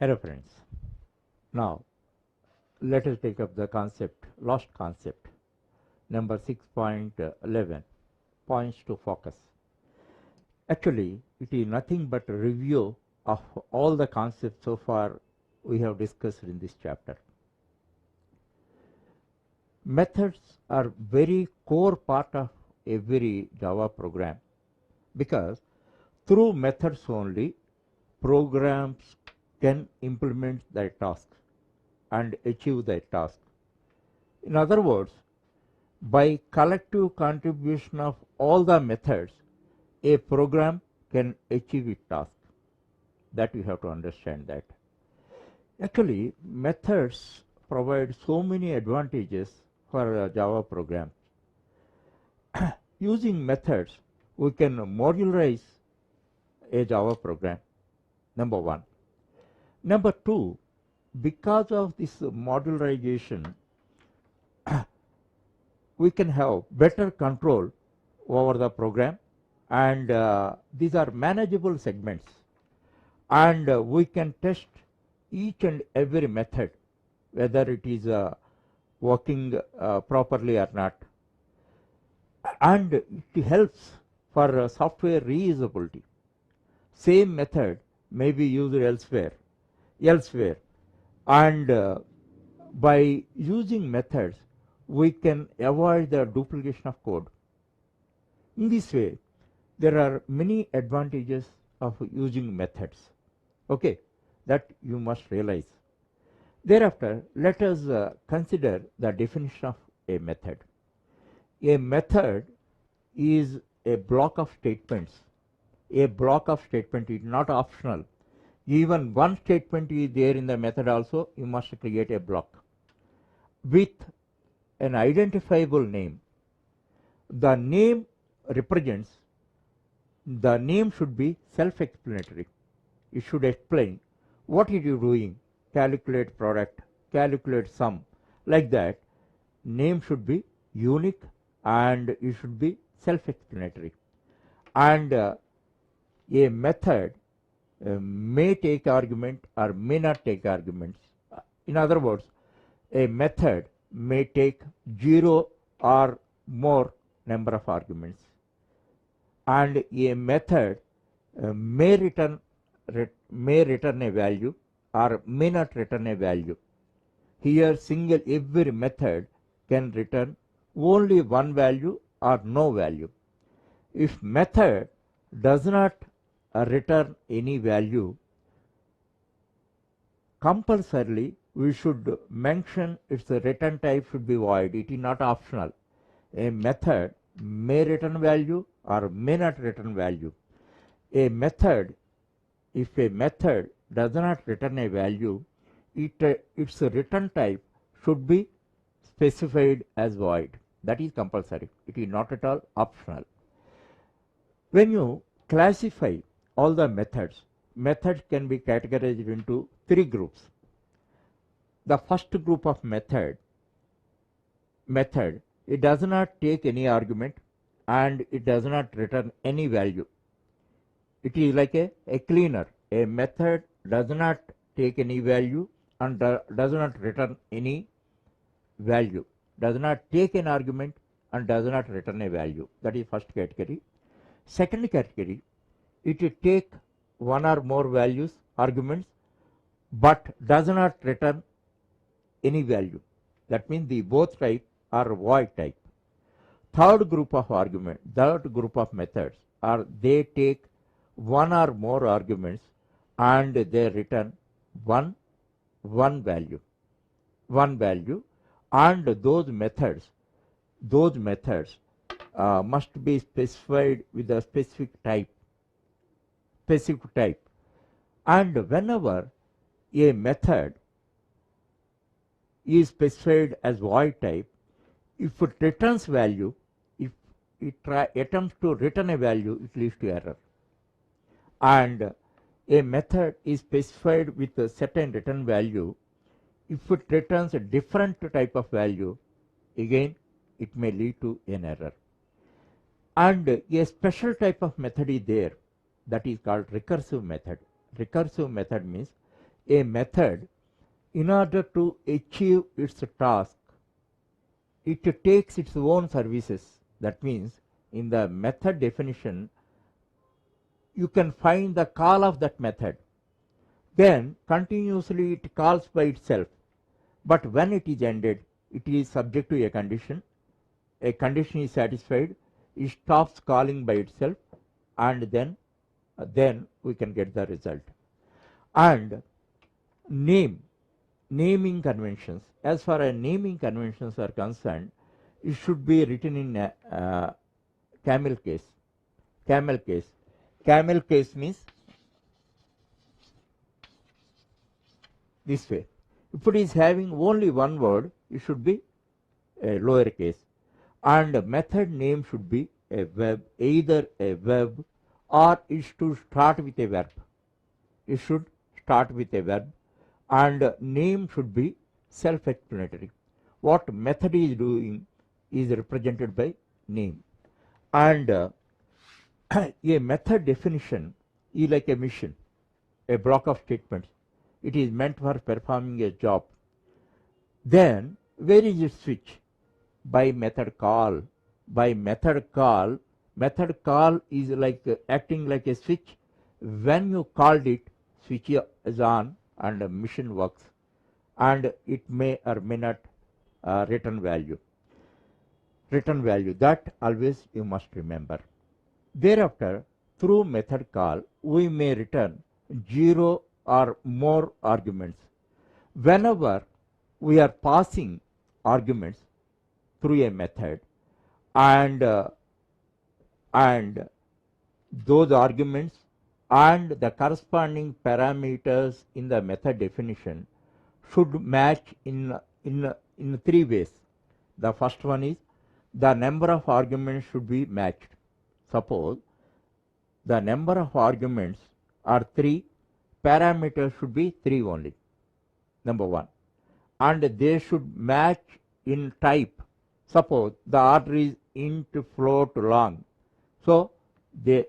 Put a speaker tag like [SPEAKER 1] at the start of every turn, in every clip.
[SPEAKER 1] Hello friends. Now let us take up the concept, lost concept, number 6.11, points to focus. Actually, it is nothing but a review of all the concepts so far we have discussed in this chapter. Methods are very core part of every Java program because through methods only programs can implement their tasks and achieve their task. In other words, by collective contribution of all the methods, a program can achieve its task. That you have to understand that. Actually, methods provide so many advantages for a Java program. Using methods, we can modularize a Java program, number one. Number two, because of this modularization, we can have better control over the program, and these are manageable segments, and we can test each and every method whether it is working properly or not, and it helps for software reusability. Same method may be used elsewhere, and by using methods we can avoid the duplication of code. In this way, there are many advantages of using methods, okay, that you must realize. Thereafter, let us consider the definition of a method. A method is a block of statements. A block of statement is not optional. Even one statement is there in the method also, you must create a block with an identifiable name. The name represents, the name should be self-explanatory. It should explain what are you doing, calculate product, calculate sum, like that. Name should be unique and it should be self-explanatory. And a method may take argument or may not take arguments. In other words, a method may take 0 or more number of arguments, and a method may return a value or may not return a value. Here every method can return only one value or no value. If method does not return any value, compulsorily we should mention its return type should be void. It is not optional. A method may return value or may not return value. If a method does not return a value, its return type should be specified as void. That is compulsory. It is not at all optional. When you classify all the methods can be categorized into 3 groups. The first group of method, it does not take any argument and it does not return any value. It is like a cleaner. A method does not take any value and does not return any value, does not take an argument and does not return a value. That is first category. Second category, it take one or more values, arguments, but does not return any value. That means the both type are void type. Third group of methods are they take one or more arguments and they return one value, and those methods must be specified with a specific type. And whenever a method is specified as void type, if it returns value, if it attempts to return a value, it leads to error. And a method is specified with a certain return value, if it returns a different type of value, again it may lead to an error. And a special type of method is there, that is called recursive method. Recursive method means a method, in order to achieve its task, it takes its own services. That means in the method definition, you can find the call of that method. Then continuously it calls by itself. But when it is ended, it is subject to a condition. A condition is satisfied, it stops calling by itself, and then we can get the result. And naming conventions. As far as naming conventions are concerned, it should be written in camel case. Camel case. Camel case means this way. If it is having only one word, it should be a lower case. And method name should be a verb, either a verb or it should start with a verb. It should start with a verb, and name should be self-explanatory. What method is doing is represented by name. And a method definition is like a mission, a block of statements. It is meant for performing a job. Then where is its switch? By method call. By method call is like acting like a switch. When you called it, switch is on and the mission works, and it may or may not return value. Return value, that always you must remember. Thereafter, through method call, we may return 0 or more arguments. Whenever we are passing arguments through a method, and those arguments and the corresponding parameters in the method definition should match in 3 ways. The first one is the number of arguments should be matched. Suppose the number of arguments are 3, parameters should be 3 only, number 1, and they should match in type. Suppose the order is int, float, long, so the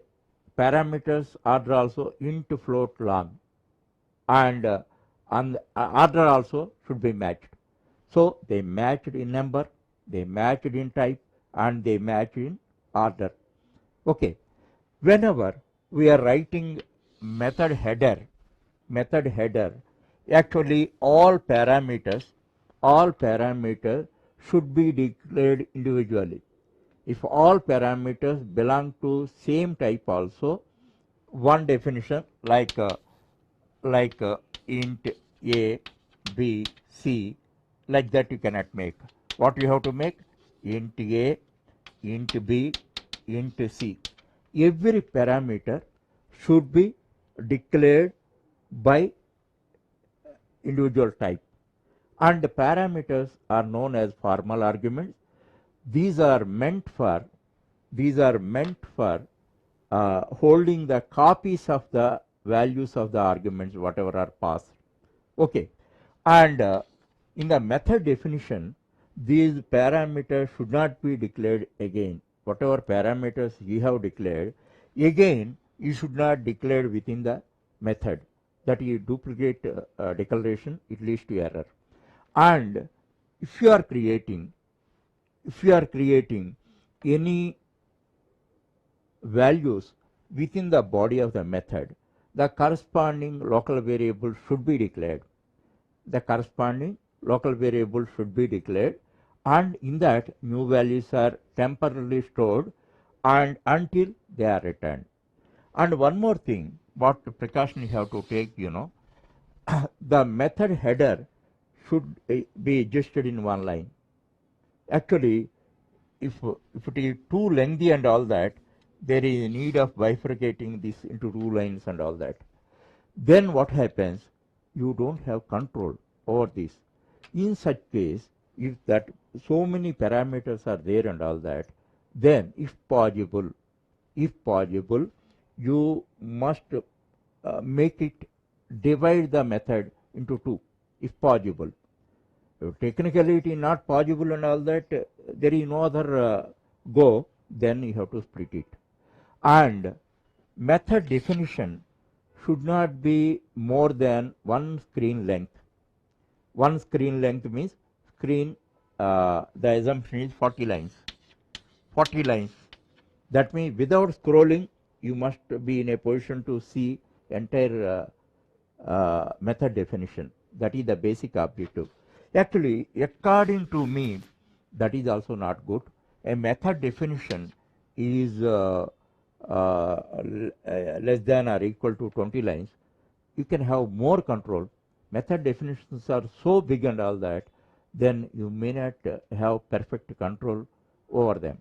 [SPEAKER 1] parameters order also int, float, long, and order also should be matched. So they matched in number, they matched in type, and they match in order. Okay, whenever we are writing method header, actually all parameters should be declared individually. If all parameters belong to same type also, one definition like int a, b, c, like that you cannot make. What you have to make? Int a, int b, int c. Every parameter should be declared by individual type, and the parameters are known as formal arguments. These are meant for holding the copies of the values of the arguments whatever are passed. Okay, and in the method definition, these parameters should not be declared again. Whatever parameters you have declared, again you should not declare within the method. That is duplicate declaration, it leads to error. And if you are creating any values within the body of the method, the corresponding local variable should be declared. And in that new values are temporarily stored and until they are returned. And one more thing, what precaution you have to take, the method header should be adjusted in one line. Actually, if it is too lengthy and all that, there is a need of bifurcating this into 2 lines and all that. Then what happens? You don't have control over this. In such case, if that so many parameters are there and all that, then if possible, you must make it divide the method into 2, if possible. Technically it is not possible and all that, there is no other go, then you have to split it. And method definition should not be more than one screen length. One screen length means screen, the assumption is 40 lines. 40 lines. That means without scrolling, you must be in a position to see entire method definition. That is the basic objective. Actually, according to me, that is also not good. A method definition is less than or equal to 20 lines. You can have more control. Method definitions are so big and all that, then you may not have perfect control over them.